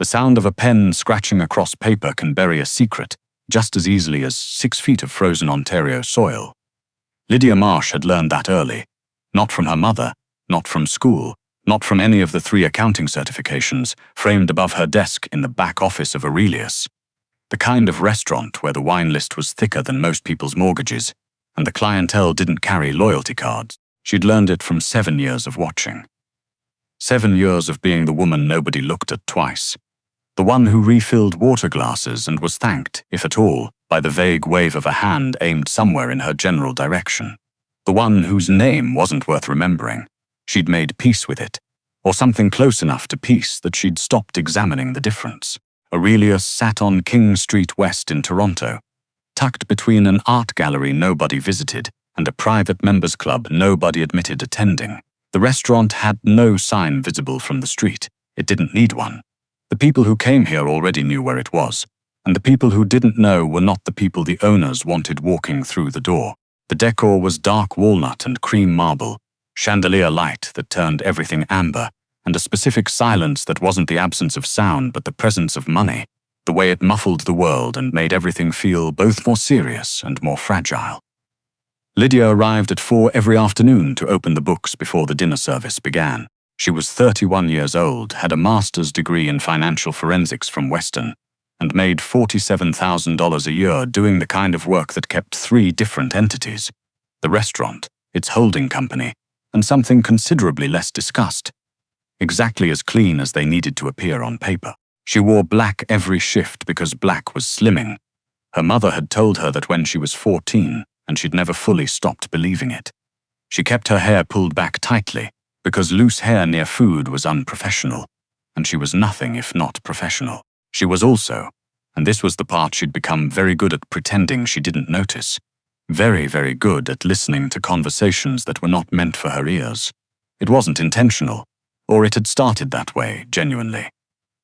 The sound of a pen scratching across paper can bury a secret just as easily as 6 feet of frozen Ontario soil. Lydia Marsh had learned that early, not from her mother, not from school, not from any of the 3 accounting certifications framed above her desk in the back office of Aurelius. The kind of restaurant where the wine list was thicker than most people's mortgages, and the clientele didn't carry loyalty cards. She'd learned it from 7 years of watching. 7 years of being the woman nobody looked at twice. The one who refilled water glasses and was thanked, if at all, by the vague wave of a hand aimed somewhere in her general direction. The one whose name wasn't worth remembering. She'd made peace with it, or something close enough to peace that she'd stopped examining the difference. Aurelius sat on King Street West in Toronto, tucked between an art gallery nobody visited and a private members club nobody admitted attending. The restaurant had no sign visible from the street. It didn't need one. The people who came here already knew where it was, and the people who didn't know were not the people the owners wanted walking through the door. The decor was dark walnut and cream marble, chandelier light that turned everything amber, and a specific silence that wasn't the absence of sound but the presence of money, the way it muffled the world and made everything feel both more serious and more fragile. Lydia arrived at 4 every afternoon to open the books before the dinner service began. She was 31 years old, had a master's degree in financial forensics from Western, and made $47,000 a year doing the kind of work that kept 3 different entities: the restaurant, its holding company, and something considerably less discussed. Exactly as clean as they needed to appear on paper. She wore black every shift because black was slimming. Her mother had told her that when she was 14, and she'd never fully stopped believing it. She kept her hair pulled back tightly, because loose hair near food was unprofessional, and she was nothing if not professional. She was also, and this was the part she'd become very good at pretending she didn't notice, very, very good at listening to conversations that were not meant for her ears. It wasn't intentional, or it had started that way, genuinely.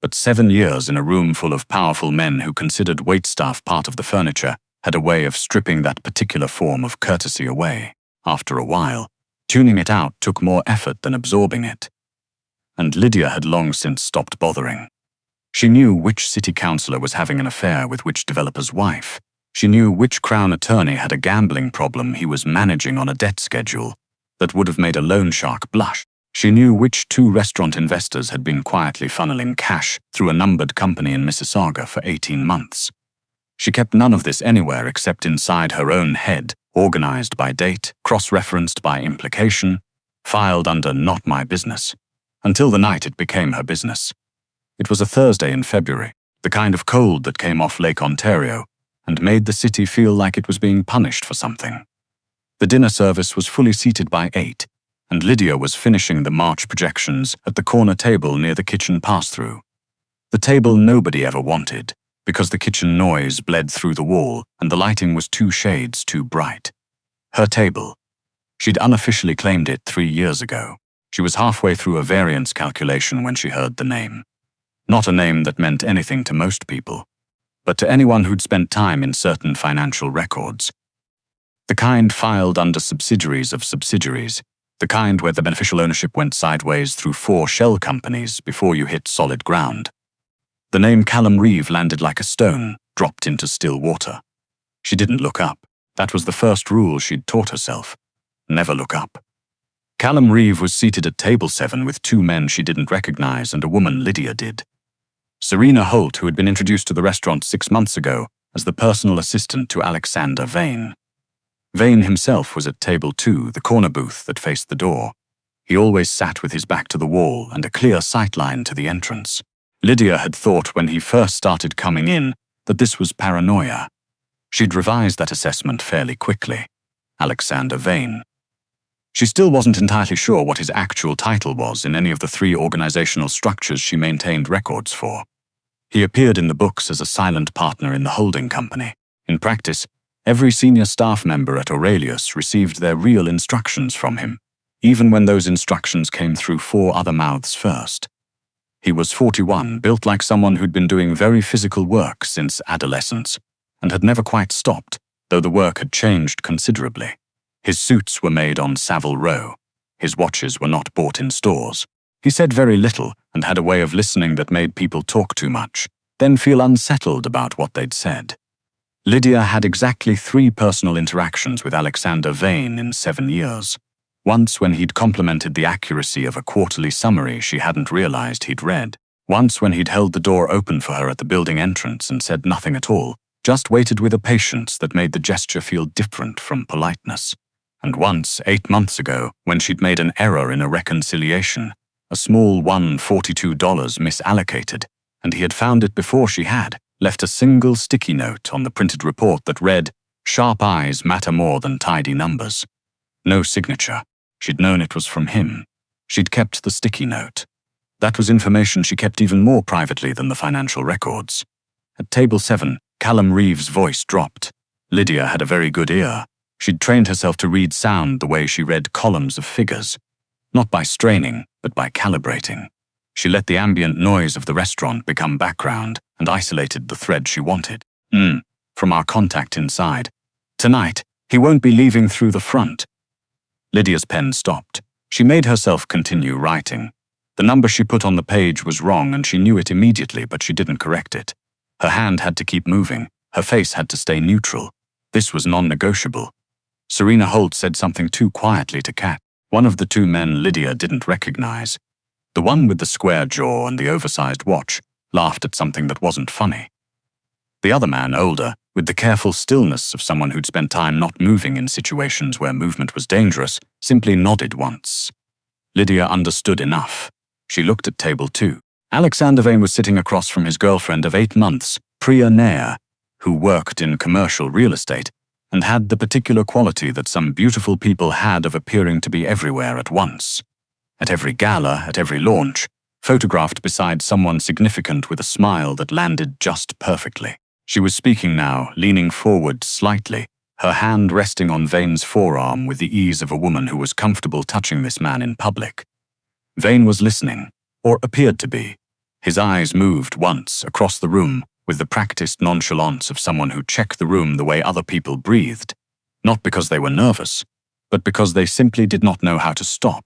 But 7 years in a room full of powerful men who considered waitstaff part of the furniture had a way of stripping that particular form of courtesy away. After a while, tuning it out took more effort than absorbing it. And Lydia had long since stopped bothering. She knew which city councillor was having an affair with which developer's wife. She knew which Crown attorney had a gambling problem he was managing on a debt schedule that would have made a loan shark blush. She knew which 2 restaurant investors had been quietly funneling cash through a numbered company in Mississauga for 18 months. She kept none of this anywhere except inside her own head, organized by date, cross-referenced by implication, filed under not my business, until the night it became her business. It was a Thursday in February, the kind of cold that came off Lake Ontario and made the city feel like it was being punished for something. The dinner service was fully seated by 8, and Lydia was finishing the March projections at the corner table near the kitchen pass-through. The table nobody ever wanted, because the kitchen noise bled through the wall and the lighting was 2 shades too bright. Her table. She'd unofficially claimed it 3 years ago. She was halfway through a variance calculation when she heard the name. Not a name that meant anything to most people, but to anyone who'd spent time in certain financial records. The kind filed under subsidiaries of subsidiaries, the kind where the beneficial ownership went sideways through 4 shell companies before you hit solid ground. The name Callum Reeve landed like a stone, dropped into still water. She didn't look up. That was the first rule she'd taught herself. Never look up. Callum Reeve was seated at table 7 with 2 men she didn't recognize and a woman Lydia did. Serena Holt, who had been introduced to the restaurant 6 months ago as the personal assistant to Alexander Vane. Vane himself was at table 2, the corner booth that faced the door. He always sat with his back to the wall and a clear sightline to the entrance. Lydia had thought when he first started coming in that this was paranoia. She'd revised that assessment fairly quickly. Alexander Vane. She still wasn't entirely sure what his actual title was in any of the 3 organizational structures she maintained records for. He appeared in the books as a silent partner in the holding company. In practice, every senior staff member at Aurelius received their real instructions from him, even when those instructions came through 4 other mouths first. He was 41, built like someone who'd been doing very physical work since adolescence, and had never quite stopped, though the work had changed considerably. His suits were made on Savile Row. His watches were not bought in stores. He said very little and had a way of listening that made people talk too much, then feel unsettled about what they'd said. Lydia had exactly 3 personal interactions with Alexander Vane in 7 years. Once when he'd complimented the accuracy of a quarterly summary she hadn't realized he'd read. Once when he'd held the door open for her at the building entrance and said nothing at all, just waited with a patience that made the gesture feel different from politeness. And once, 8 months ago, when she'd made an error in a reconciliation, a small $142 misallocated, and he had found it before she had, left a single sticky note on the printed report that read, "Sharp eyes matter more than tidy numbers." No signature. She'd known it was from him. She'd kept the sticky note. That was information she kept even more privately than the financial records. At table 7, Callum Reeves' voice dropped. Lydia had a very good ear. She'd trained herself to read sound the way she read columns of figures. Not by straining, but by calibrating. She let the ambient noise of the restaurant become background and isolated the thread she wanted. From our contact inside. Tonight, he won't be leaving through the front. Lydia's pen stopped. She made herself continue writing. The number she put on the page was wrong and she knew it immediately, but she didn't correct it. Her hand had to keep moving. Her face had to stay neutral. This was non-negotiable. Serena Holt said something too quietly to Kat, one of the 2 men Lydia didn't recognize. The one with the square jaw and the oversized watch laughed at something that wasn't funny. The other man, older, with the careful stillness of someone who'd spent time not moving in situations where movement was dangerous, simply nodded once. Lydia understood enough. She looked at table 2. Alexander Vane was sitting across from his girlfriend of 8 months, Priya Nair, who worked in commercial real estate and had the particular quality that some beautiful people had of appearing to be everywhere at once. At every gala, at every launch, photographed beside someone significant with a smile that landed just perfectly. She was speaking now, leaning forward slightly, her hand resting on Vane's forearm with the ease of a woman who was comfortable touching this man in public. Vane was listening, or appeared to be. His eyes moved once across the room with the practiced nonchalance of someone who checked the room the way other people breathed, not because they were nervous, but because they simply did not know how to stop.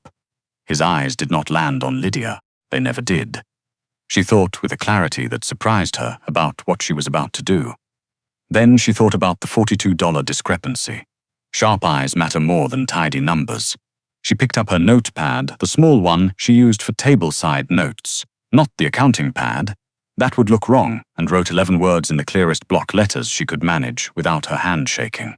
His eyes did not land on Lydia. They never did. She thought with a clarity that surprised her about what she was about to do. Then she thought about the $42 discrepancy. Sharp eyes matter more than tidy numbers. She picked up her notepad, the small one she used for table-side notes, not the accounting pad. That would look wrong, and wrote 11 words in the clearest block letters she could manage without her hand shaking.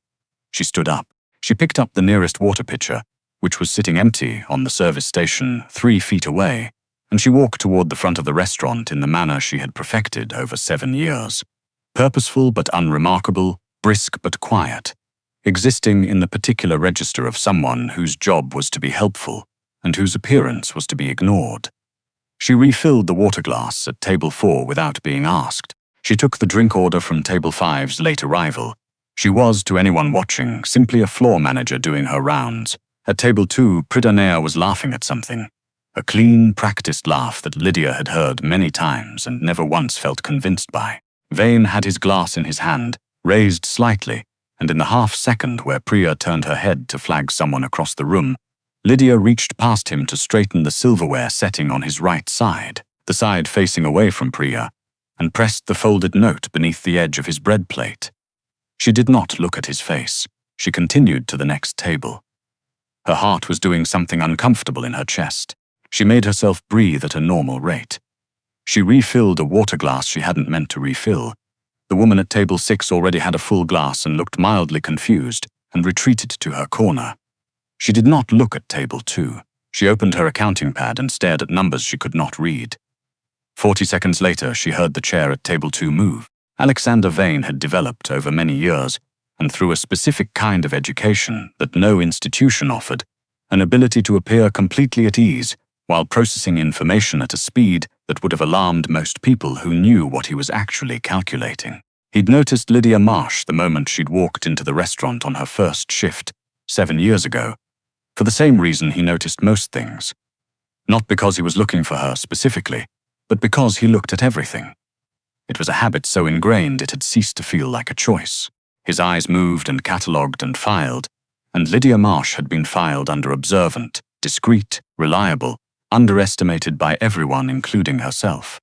She stood up. She picked up the nearest water pitcher, which was sitting empty on the service station 3 feet away, and she walked toward the front of the restaurant in the manner she had perfected over 7 years. Purposeful but unremarkable, brisk but quiet, existing in the particular register of someone whose job was to be helpful and whose appearance was to be ignored. She refilled the water glass at table 4 without being asked. She took the drink order from table 5's late arrival. She was, to anyone watching, simply a floor manager doing her rounds. At table 2, Priya Nair was laughing at something. A clean, practiced laugh that Lydia had heard many times and never once felt convinced by. Vane had his glass in his hand, raised slightly, and in the half-second where Priya turned her head to flag someone across the room, Lydia reached past him to straighten the silverware setting on his right side, the side facing away from Priya, and pressed the folded note beneath the edge of his bread plate. She did not look at his face. She continued to the next table. Her heart was doing something uncomfortable in her chest. She made herself breathe at a normal rate. She refilled a water glass she hadn't meant to refill. The woman at table 6 already had a full glass and looked mildly confused and retreated to her corner. She did not look at table 2. She opened her accounting pad and stared at numbers she could not read. 40 seconds later, she heard the chair at table 2 move. Alexander Vane had developed over many years, and through a specific kind of education that no institution offered, an ability to appear completely at ease while processing information at a speed that would have alarmed most people who knew what he was actually calculating. He'd noticed Lydia Marsh the moment she'd walked into the restaurant on her first shift, 7 years ago, for the same reason he noticed most things. Not because he was looking for her specifically, but because he looked at everything. It was a habit so ingrained it had ceased to feel like a choice. His eyes moved and catalogued and filed, and Lydia Marsh had been filed under observant, discreet, reliable, underestimated by everyone, including herself.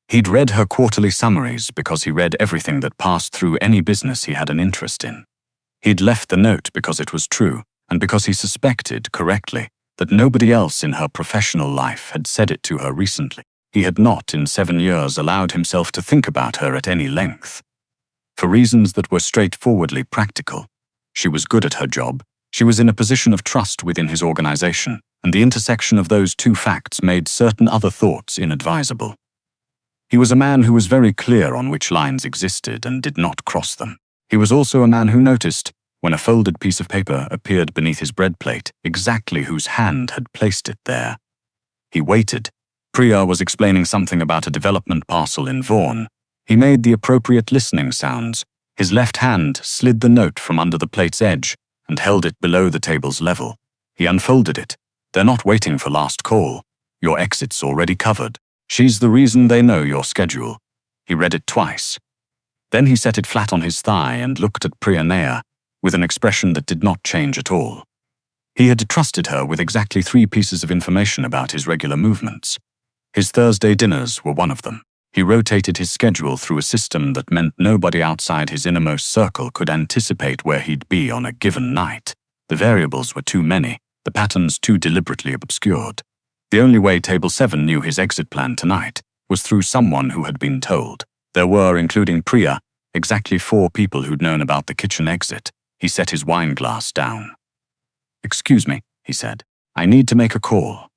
He'd read her quarterly summaries because he read everything that passed through any business he had an interest in. He'd left the note because it was true, and because he suspected, correctly, that nobody else in her professional life had said it to her recently. He had not, in 7 years, allowed himself to think about her at any length. For reasons that were straightforwardly practical. She was good at her job, she was in a position of trust within his organization, and the intersection of those two facts made certain other thoughts inadvisable. He was a man who was very clear on which lines existed and did not cross them. He was also a man who noticed, when a folded piece of paper appeared beneath his bread plate, exactly whose hand had placed it there. He waited. Priya was explaining something about a development parcel in Vaughan. He made the appropriate listening sounds. His left hand slid the note from under the plate's edge and held it below the table's level. He unfolded it. They're not waiting for last call. Your exit's already covered. She's the reason they know your schedule. He read it twice. Then he set it flat on his thigh and looked at Priya with an expression that did not change at all. He had trusted her with exactly 3 pieces of information about his regular movements. His Thursday dinners were one of them. He rotated his schedule through a system that meant nobody outside his innermost circle could anticipate where he'd be on a given night. The variables were too many, the patterns too deliberately obscured. The only way Table 7 knew his exit plan tonight was through someone who had been told. There were, including Priya, exactly 4 people who'd known about the kitchen exit. He set his wine glass down. "Excuse me," he said. "I need to make a call."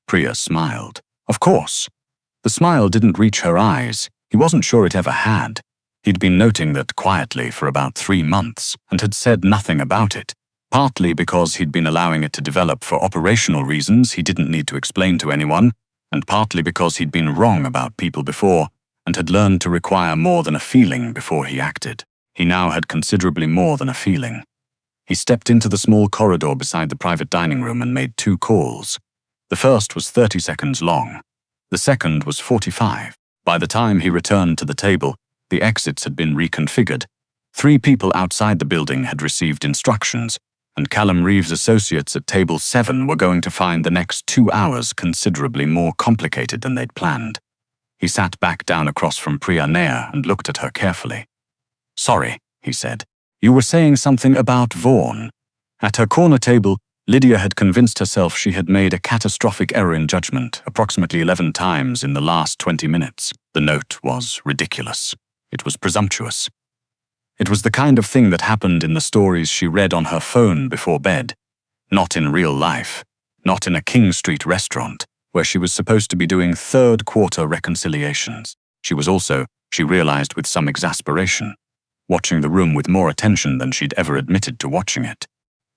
Priya smiled. Of course. The smile didn't reach her eyes. He wasn't sure it ever had. He'd been noting that quietly for about 3 months and had said nothing about it, partly because he'd been allowing it to develop for operational reasons he didn't need to explain to anyone, and partly because he'd been wrong about people before and had learned to require more than a feeling before he acted. He now had considerably more than a feeling. He stepped into the small corridor beside the private dining room and made 2 calls. The first was 30 seconds long. The second was 45. By the time he returned to the table, the exits had been reconfigured. 3 people outside the building had received instructions, and Callum Reeves' associates at Table 7 were going to find the next 2 hours considerably more complicated than they'd planned. He sat back down across from Priya and looked at her carefully. "Sorry," he said. "You were saying something about Vaughan." At her corner table, Lydia had convinced herself she had made a catastrophic error in judgment approximately 11 times in the last 20 minutes. The note was ridiculous. It was presumptuous. It was the kind of thing that happened in the stories she read on her phone before bed. Not in real life. Not in a King Street restaurant, where she was supposed to be doing third-quarter reconciliations. She was also, she realized with some exasperation, watching the room with more attention than she'd ever admitted to watching it.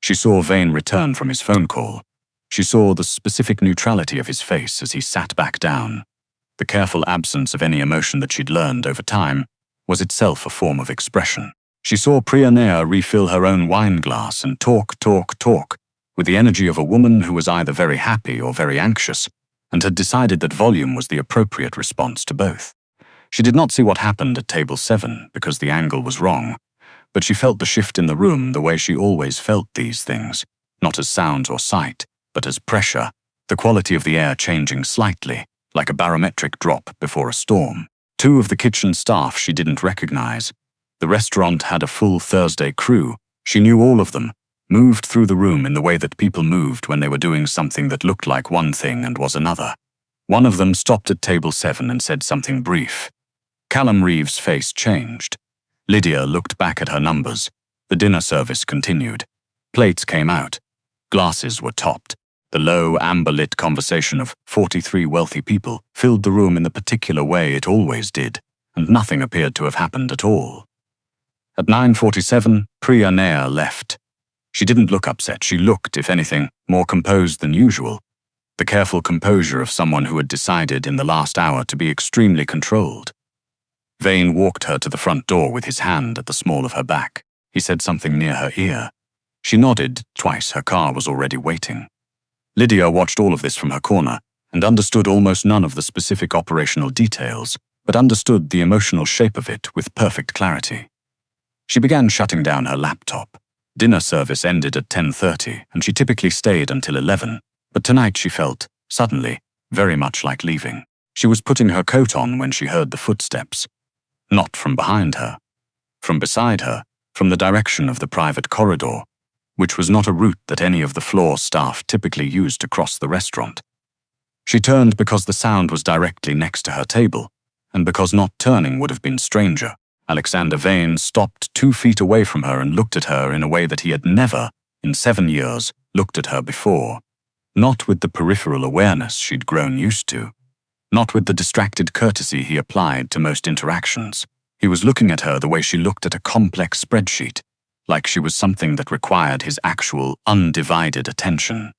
She saw Vane return from his phone call. She saw the specific neutrality of his face as he sat back down. The careful absence of any emotion that she'd learned over time was itself a form of expression. She saw Priya refill her own wine glass and talk, with the energy of a woman who was either very happy or very anxious, and had decided that volume was the appropriate response to both. She did not see what happened at Table 7 because the angle was wrong, but she felt the shift in the room the way she always felt these things, not as sounds or sight, but as pressure, the quality of the air changing slightly, like a barometric drop before a storm. 2 of the kitchen staff she didn't recognize. The restaurant had a full Thursday crew. She knew all of them, moved through the room in the way that people moved when they were doing something that looked like one thing and was another. One of them stopped at Table 7 and said something brief. Callum Reeves' face changed. Lydia looked back at her numbers. The dinner service continued. Plates came out. Glasses were topped. The low, amber-lit conversation of 43 wealthy people filled the room in the particular way it always did, and nothing appeared to have happened at all. At 9:47, Priya left. She didn't look upset. She looked, if anything, more composed than usual. The careful composure of someone who had decided in the last hour to be extremely controlled. Vane walked her to the front door with his hand at the small of her back. He said something near her ear. She nodded twice. Her car was already waiting. Lydia watched all of this from her corner and understood almost none of the specific operational details, but understood the emotional shape of it with perfect clarity. She began shutting down her laptop. Dinner service ended at 10:30, and she typically stayed until 11, but tonight she felt suddenly, very much like leaving. She was putting her coat on when she heard the footsteps. Not from behind her. From beside her, from the direction of the private corridor, which was not a route that any of the floor staff typically used to cross the restaurant. She turned because the sound was directly next to her table, and because not turning would have been stranger. Alexander Vane stopped 2 feet away from her and looked at her in a way that he had never, in 7 years, looked at her before. Not with the peripheral awareness she'd grown used to. Not with the distracted courtesy he applied to most interactions. He was looking at her the way she looked at a complex spreadsheet, like she was something that required his actual, undivided attention.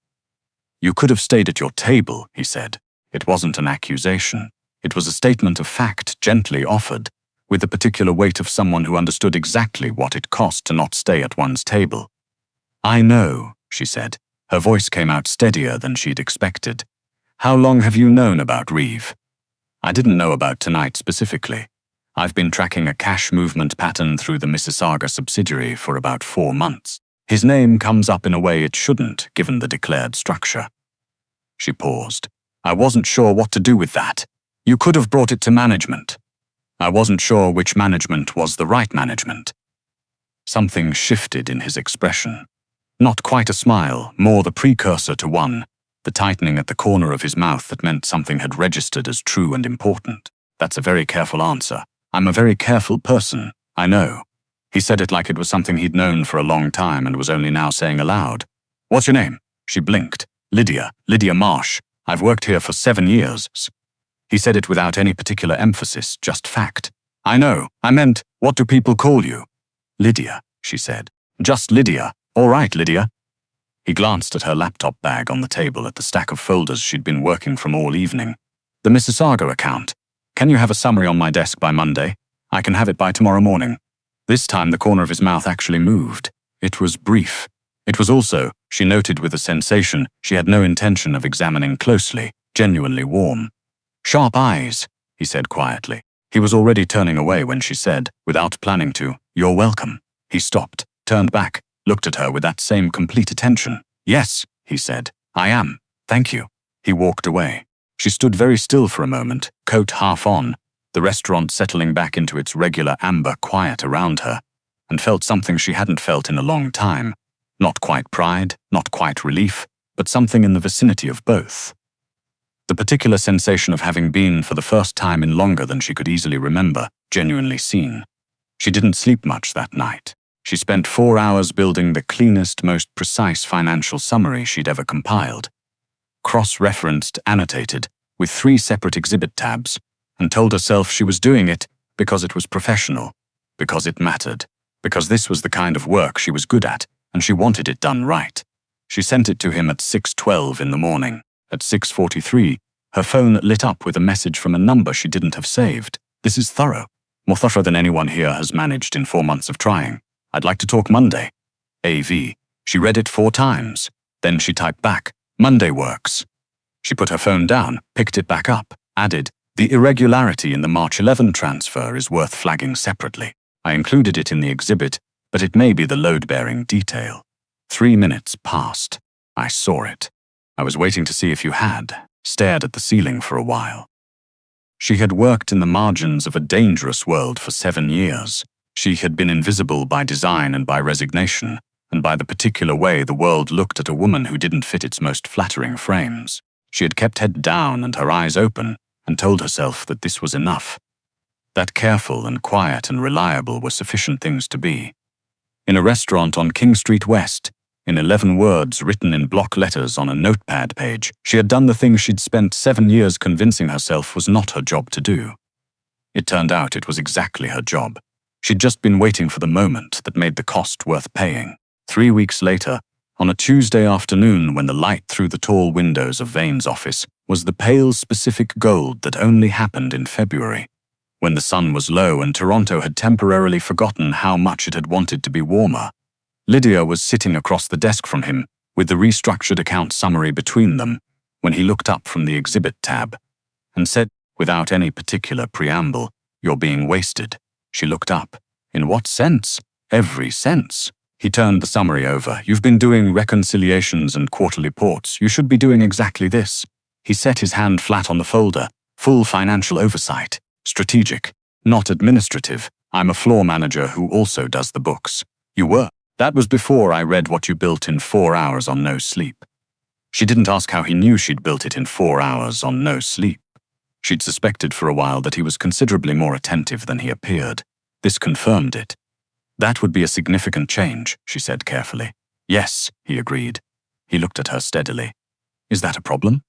"You could have stayed at your table," he said. It wasn't an accusation. It was a statement of fact, gently offered, with the particular weight of someone who understood exactly what it cost to not stay at one's table. "I know," she said. Her voice came out steadier than she'd expected. "How long have you known about Reeve?" "I didn't know about tonight specifically. I've been tracking a cash movement pattern through the Mississauga subsidiary for about 4 months. His name comes up in a way it shouldn't, given the declared structure." She paused. "I wasn't sure what to do with that. You could have brought it to management." "I wasn't sure which management was the right management." Something shifted in his expression. Not quite a smile, more the precursor to one, the tightening at the corner of his mouth that meant something had registered as true and important. "That's a very careful answer. I'm a very careful person, I know." He said it like it was something he'd known for a long time and was only now saying aloud. "What's your name?" She blinked. Lydia Marsh. I've worked here for 7 years." He said it without any particular emphasis, just fact. "I know. I meant, what do people call you?" "Lydia," she said. "Just Lydia. All right, Lydia." He glanced at her laptop bag on the table at the stack of folders she'd been working from all evening. "The Mississauga account. Can you have a summary on my desk by Monday? I can have it by tomorrow morning." This time the corner of his mouth actually moved. It was brief. It was also, she noted with a sensation she had no intention of examining closely, genuinely warm. "Sharp eyes," he said quietly. He was already turning away when she said, without planning to, "You're welcome." He stopped, turned back, looked at her with that same complete attention. "Yes," he said. "I am. Thank you." He walked away. She stood very still for a moment, coat half on, the restaurant settling back into its regular amber quiet around her, and felt something she hadn't felt in a long time. Not quite pride, not quite relief, but something in the vicinity of both. The particular sensation of having been, for the first time in longer than she could easily remember, genuinely seen. She didn't sleep much that night. She spent 4 hours building the cleanest, most precise financial summary she'd ever compiled. Cross-referenced, annotated, with 3 separate exhibit tabs, and told herself she was doing it because it was professional, because it mattered, because this was the kind of work she was good at, and she wanted it done right. She sent it to him at 6:12 in the morning. At 6:43, her phone lit up with a message from a number she didn't have saved. "This is thorough. More thorough than anyone here has managed in 4 months of trying. I'd like to talk Monday." AV. She read it 4 times. Then she typed back, "Monday works." She put her phone down, picked it back up, added, "The irregularity in the March 11 transfer is worth flagging separately. I included it in the exhibit, but it may be the load-bearing detail." 3 minutes passed. I saw it. I was waiting to see if you had, stared at the ceiling for a while. She had worked in the margins of a dangerous world for 7 years. She had been invisible by design and by resignation, and by the particular way the world looked at a woman who didn't fit its most flattering frames. She had kept head down and her eyes open, and told herself that this was enough. That careful and quiet and reliable were sufficient things to be. In a restaurant on King Street West, in 11 words written in block letters on a notepad page, she had done the thing she'd spent 7 years convincing herself was not her job to do. It turned out it was exactly her job. She'd just been waiting for the moment that made the cost worth paying. 3 weeks later, on a Tuesday afternoon when the light through the tall windows of Vane's office was the pale specific gold that only happened in February, when the sun was low and Toronto had temporarily forgotten how much it had wanted to be warmer. Lydia was sitting across the desk from him, with the restructured account summary between them, when he looked up from the exhibit tab, and said, without any particular preamble, "You're being wasted." She looked up. "In what sense?" "Every sense." He turned the summary over. "You've been doing reconciliations and quarterly reports. You should be doing exactly this." He set his hand flat on the folder. Full financial oversight. Strategic. Not administrative. I'm a floor manager who also does the books. You were. That was before I read what you built in 4 hours on no sleep. She didn't ask how he knew she'd built it in 4 hours on no sleep. She'd suspected for a while that he was considerably more attentive than he appeared. This confirmed it. That would be a significant change, she said carefully. Yes, he agreed. He looked at her steadily. Is that a problem?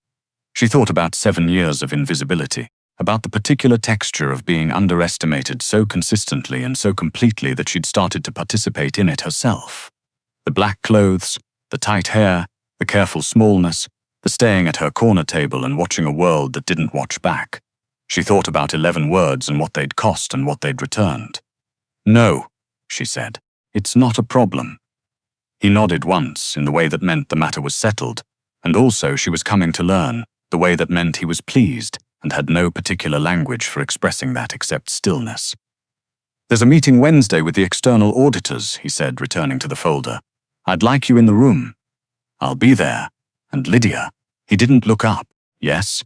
She thought about 7 years of invisibility, about the particular texture of being underestimated so consistently and so completely that she'd started to participate in it herself. The black clothes, the tight hair, the careful smallness, the staying at her corner table and watching a world that didn't watch back. She thought about 11 words and what they'd cost and what they'd returned. No, she said, it's not a problem. He nodded once in the way that meant the matter was settled, and also she was coming to learn, the way that meant he was pleased and had no particular language for expressing that except stillness. There's a meeting Wednesday with the external auditors, he said, returning to the folder. I'd like you in the room. I'll be there. And Lydia, he didn't look up. Yes?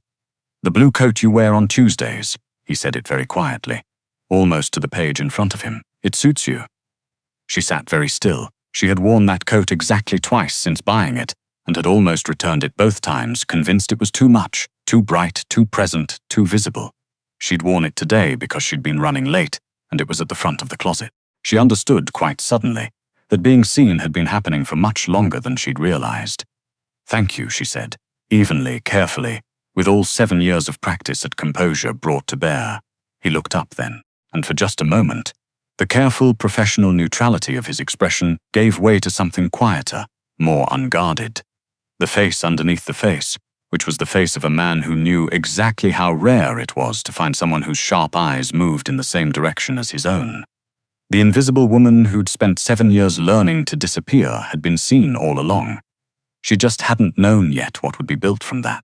The blue coat you wear on Tuesdays, he said it very quietly, almost to the page in front of him. It suits you. She sat very still. She had worn that coat exactly twice since buying it, and had almost returned it both times, convinced it was too much, too bright, too present, too visible. She'd worn it today because she'd been running late, and it was at the front of the closet. She understood quite suddenly that being seen had been happening for much longer than she'd realized. Thank you, she said, evenly, carefully, with all 7 years of practice at composure brought to bear. He looked up then, and for just a moment, the careful, professional neutrality of his expression gave way to something quieter, more unguarded. The face underneath the face, which was the face of a man who knew exactly how rare it was to find someone whose sharp eyes moved in the same direction as his own. The invisible woman who'd spent 7 years learning to disappear had been seen all along. She just hadn't known yet what would be built from that.